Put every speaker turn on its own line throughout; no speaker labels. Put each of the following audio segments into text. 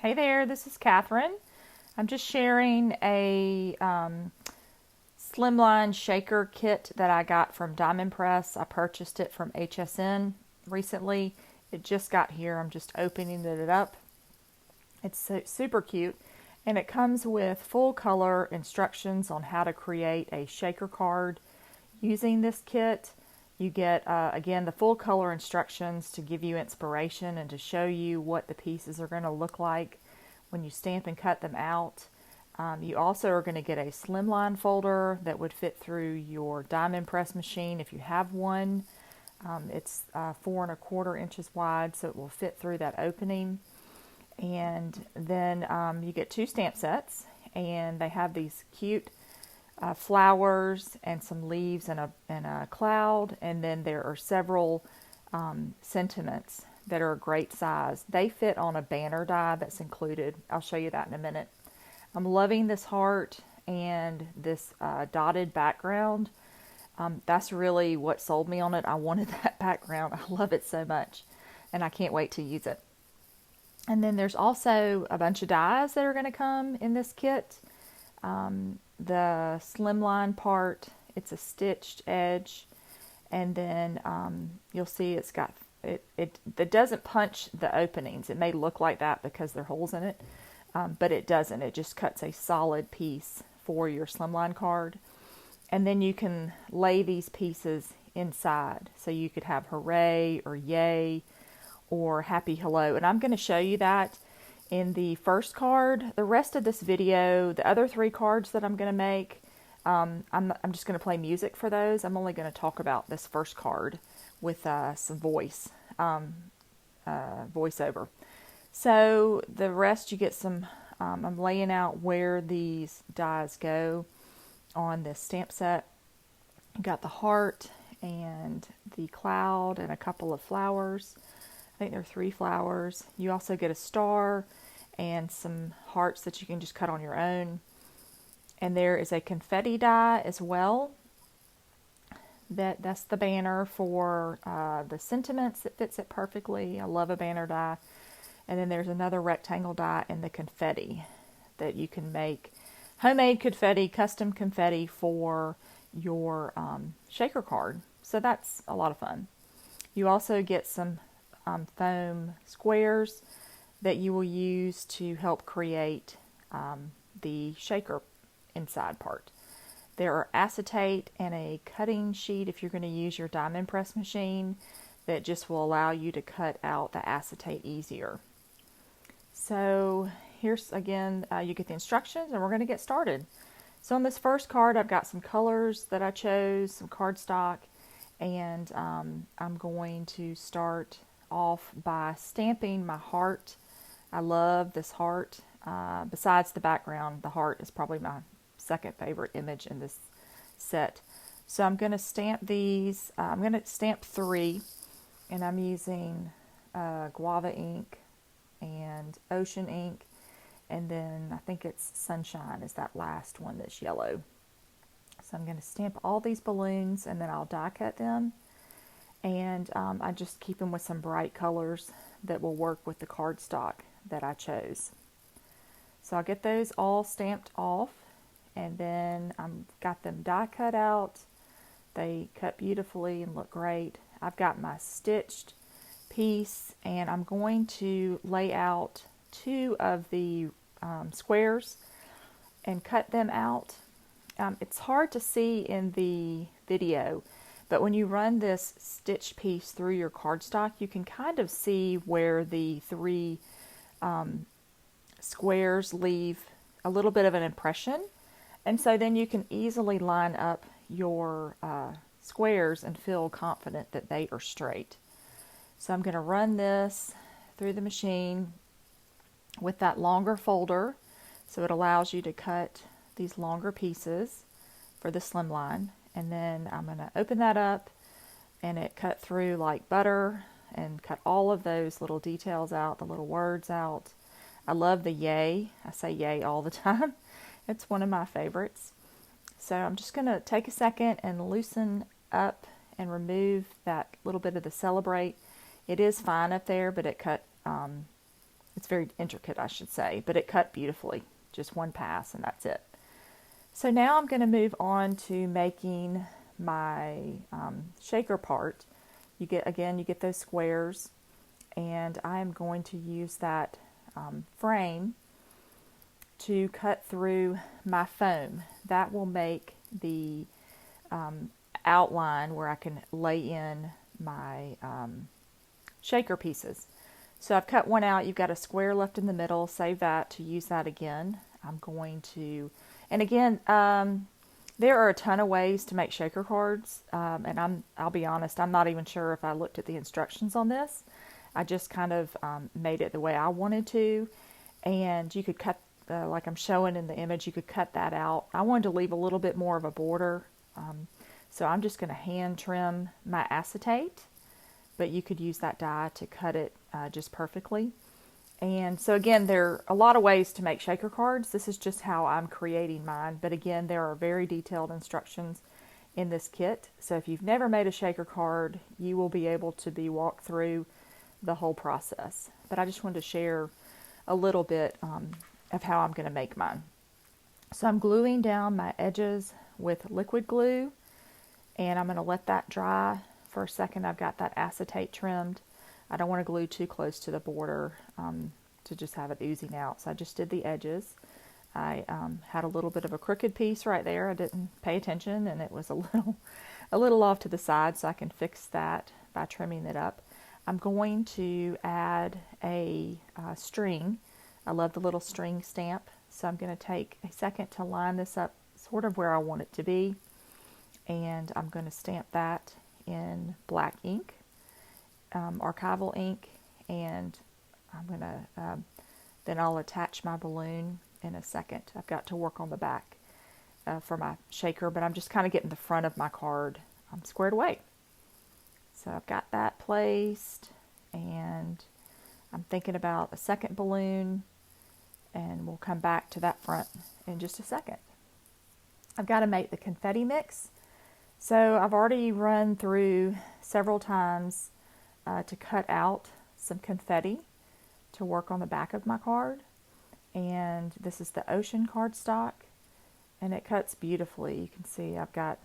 Hey there, this is Catherine. I'm just sharing a Slimline Shaker Kit that I got from Diamond Press. I purchased it from HSN recently. It just got here. I'm just opening it up. It's super cute, and it comes with full color instructions on how to create a shaker card using this kit. You get, again, the full color instructions to give you inspiration and to show you what the pieces are going to look like when you stamp and cut them out. You also are going to get a slimline folder that would fit through your diamond press machine if you have one. It's 4¼ inches wide, so it will fit through that opening. And then you get 2 stamp sets, and they have these cute flowers and some leaves and a cloud, and then there are several sentiments that are a great size. They fit on a banner die that's included. I'll show you that in a minute. I'm loving this heart and this dotted background. That's really what sold me on it. I wanted that background. I love it so much, and I can't wait to use it. And then there's also a bunch of dies that are going to come in this kit. The slimline part, it's a stitched edge, and then you'll see it's got it doesn't punch the openings. It may look like that because there are holes in it, but it doesn't. It just cuts a solid piece for your slimline card, and then you can lay these pieces inside. So you could have hooray or yay or happy hello, and I'm going to show you that in the first card. The rest of this video, the other 3 cards that I'm going to make, I'm just going to play music for those. I'm only going to talk about this first card with some voiceover. So the rest you get some, I'm laying out where these dies go on this stamp set. You got the heart and the cloud and a couple of flowers. I think there are 3 flowers. You also get a star and some hearts that you can just cut on your own. And there is a confetti die as well. That's the banner for the sentiments. It fits it perfectly. I love a banner die. And then there's another rectangle die in the confetti that you can make homemade confetti, custom confetti for your shaker card. So that's a lot of fun. You also get some foam squares that you will use to help create the shaker inside part. There are acetate and a cutting sheet if you're going to use your diamond press machine that just will allow you to cut out the acetate easier. So here's again, you get the instructions, and we're going to get started. So on this first card, I've got some colors that I chose, some cardstock, and I'm going to start off by stamping my heart. I love this heart. Besides the background, the heart is probably my second favorite image in this set. So I'm going to stamp these. I'm going to stamp 3, and I'm using guava ink and ocean ink, and then I think it's sunshine is that last one that's yellow. So I'm going to stamp all these balloons, and then I'll die cut them. And I just keep them with some bright colors that will work with the cardstock that I chose. So I'll get those all stamped off, and then I've got them die cut out. They cut beautifully and look great. I've got my stitched piece, and I'm going to lay out 2 of the squares and cut them out. It's hard to see in the video, but when you run this stitched piece through your cardstock, you can kind of see where the 3 squares leave a little bit of an impression. And so then you can easily line up your squares and feel confident that they are straight. So I'm going to run this through the machine with that longer folder, so it allows you to cut these longer pieces for the slimline. And then I'm going to open that up, and it cut through like butter and cut all of those little details out, the little words out. I love the yay. I say yay all the time. It's one of my favorites. So I'm just going to take a second and loosen up and remove that little bit of the celebrate. It is fine up there, but it cut It's very intricate, I should say, but it cut beautifully. Just one pass and that's it. So now I'm going to move on to making my shaker part. You get those squares, and I'm going to use that frame to cut through my foam. That will make the outline where I can lay in my shaker pieces. So I've cut one out. You've got a square left in the middle. Save that to use that again. I'm going to, and again, there are a ton of ways to make shaker cards, and I'll be honest, I'm not even sure if I looked at the instructions on this. I just kind of made it the way I wanted to, and you could cut, like I'm showing in the image, you could cut that out. I wanted to leave a little bit more of a border, so I'm just going to hand trim my acetate, but you could use that die to cut it just perfectly. And so again, there are a lot of ways to make shaker cards. This is just how I'm creating mine. But again, there are very detailed instructions in this kit. So if you've never made a shaker card, you will be able to be walked through the whole process. But I just wanted to share a little bit of how I'm going to make mine. So I'm gluing down my edges with liquid glue, and I'm going to let that dry for a second. I've got that acetate trimmed. I don't want to glue too close to the border to just have it oozing out. So I just did the edges. I had a little bit of a crooked piece right there. I didn't pay attention, and it was a little off to the side, so I can fix that by trimming it up. I'm going to add a string. I love the little string stamp, so I'm going to take a second to line this up sort of where I want it to be, and I'm going to stamp that in black ink. Archival ink, and I'm gonna then I'll attach my balloon in a second. I've got to work on the back for my shaker, but I'm just kind of getting the front of my card squared away. So I've got that placed, and I'm thinking about a second balloon, and we'll come back to that front in just a second. I've got to make the confetti mix. So I've already run through several times to cut out some confetti to work on the back of my card. And this is the ocean cardstock, and it cuts beautifully. You can see I've got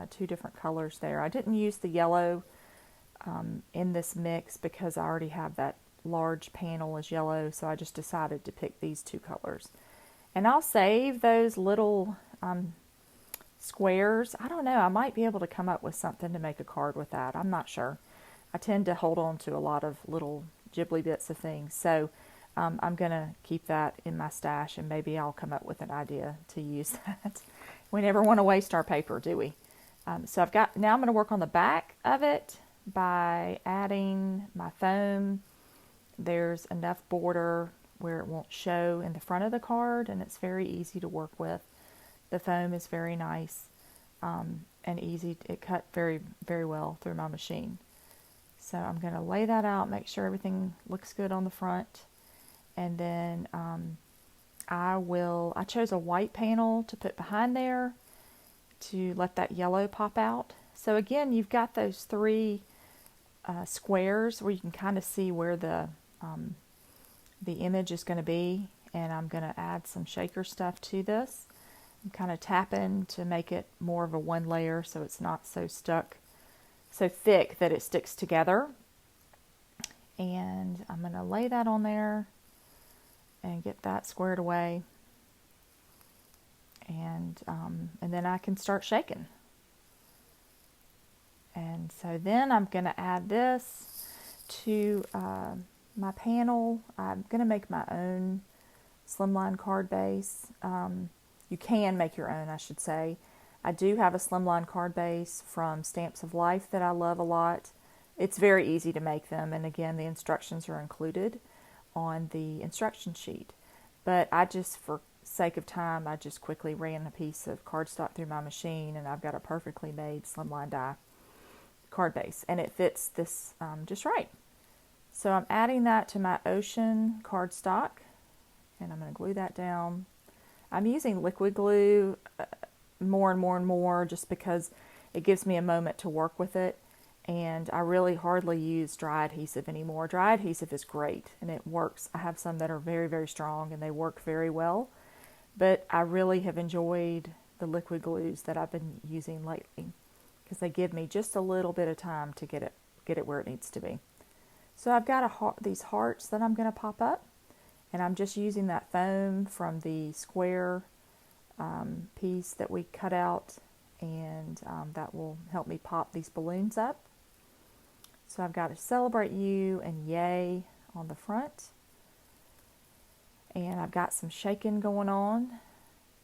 two different colors there. I didn't use the yellow in this mix because I already have that large panel as yellow, so I just decided to pick these two colors. And I'll save those little squares. I don't know, I might be able to come up with something to make a card with that. I'm not sure. I tend to hold on to a lot of little ghibli bits of things, so I'm going to keep that in my stash, and maybe I'll come up with an idea to use that. We never want to waste our paper, do we? So now I'm going to work on the back of it by adding my foam. There's enough border where it won't show in the front of the card, and it's very easy to work with. The foam is very nice and easy. It cut very, very well through my machine. So I'm going to lay that out, make sure everything looks good on the front. And then I chose a white panel to put behind there to let that yellow pop out. So again, you've got those three squares where you can kind of see where the image is going to be. And I'm going to add some shaker stuff to this. I'm kind of tapping to make it more of a one layer so it's not so thick that it sticks together. And I'm going to lay that on there and get that squared away. And then I can start shaking. And so then I'm going to add this to my panel. I'm going to make my own slimline card base. You can make your own, I should say. I do have a slimline card base from Stamps of Life that I love a lot. It's very easy to make them, and again, the instructions are included on the instruction sheet. But I just, for sake of time, I just quickly ran a piece of cardstock through my machine, and I've got a perfectly made slimline die card base, and it fits this just right. So I'm adding that to my ocean cardstock, and I'm going to glue that down. I'm using liquid glue more and more and more just because it gives me a moment to work with it. and I really hardly use dry adhesive anymore. Dry adhesive is great and it works. I have some that are very, very strong and they work very well, but I really have enjoyed the liquid glues that I've been using lately because they give me just a little bit of time to get it where it needs to be. So I've got these hearts that I'm going to pop up, and I'm just using that foam from the square piece that we cut out, and that will help me pop these balloons up. So I've got a celebrate you and yay on the front, and I've got some shaking going on,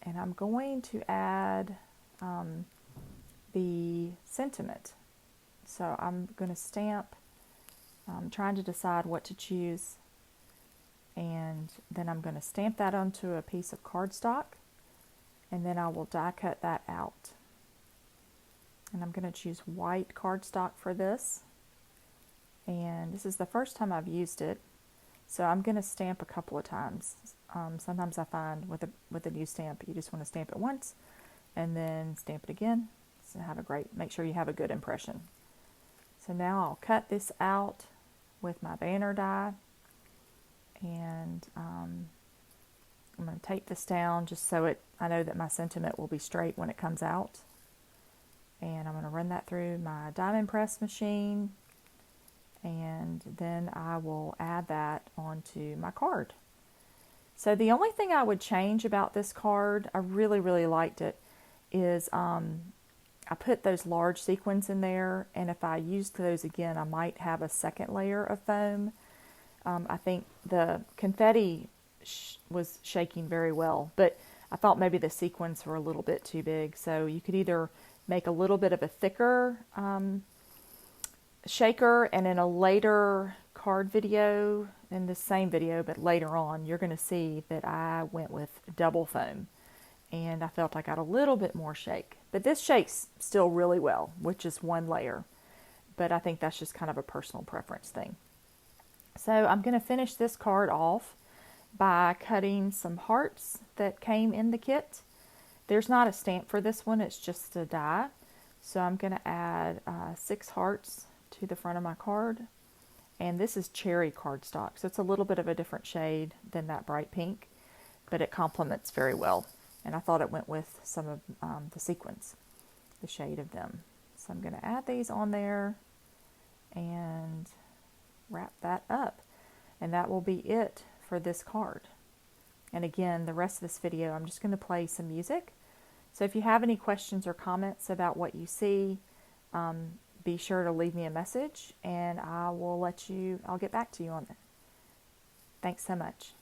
and I'm going to add the sentiment. So I'm going to stamp. I'm trying to decide what to choose, and then I'm going to stamp that onto a piece of cardstock, and then I will die cut that out. And I'm going to choose white cardstock for this, and this is the first time I've used it, so I'm going to stamp a couple of times. Sometimes I find with a new stamp you just want to stamp it once and then stamp it again, so make sure you have a good impression. So now I'll cut this out with my banner die, and I'm going to tape this down just so I know that my sentiment will be straight when it comes out. And I'm going to run that through my diamond press machine, and then I will add that onto my card. So the only thing I would change about this card, I really, really liked it, is I put those large sequins in there, and if I used those again, I might have a second layer of foam. I think the confetti was shaking very well, but I thought maybe the sequins were a little bit too big. So you could either make a little bit of a thicker shaker, and in a later card video, in the same video but later on, you're going to see that I went with double foam, and I felt I got a little bit more shake. But this shakes still really well, which is one layer, but I think that's just kind of a personal preference thing. So I'm going to finish this card off by cutting some hearts that came in the kit. There's not a stamp for this one, it's just a die. So I'm going to add 6 hearts to the front of my card. And this is cherry cardstock, so it's a little bit of a different shade than that bright pink, but it complements very well. And I thought it went with some of the sequins, the shade of them. So I'm going to add these on there and wrap that up. And that will be it for this card. And again, the rest of this video, I'm just going to play some music. So if you have any questions or comments about what you see, be sure to leave me a message, and I'll get back to you on it. Thanks so much.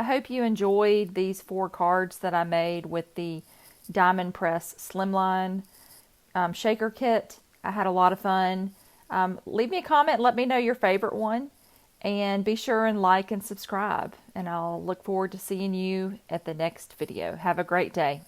I hope you enjoyed these 4 cards that I made with the Diamond Press Slimline Shaker Kit. I had a lot of fun. Leave me a comment, let me know your favorite one, and be sure and like and subscribe. And I'll look forward to seeing you at the next video. Have a great day.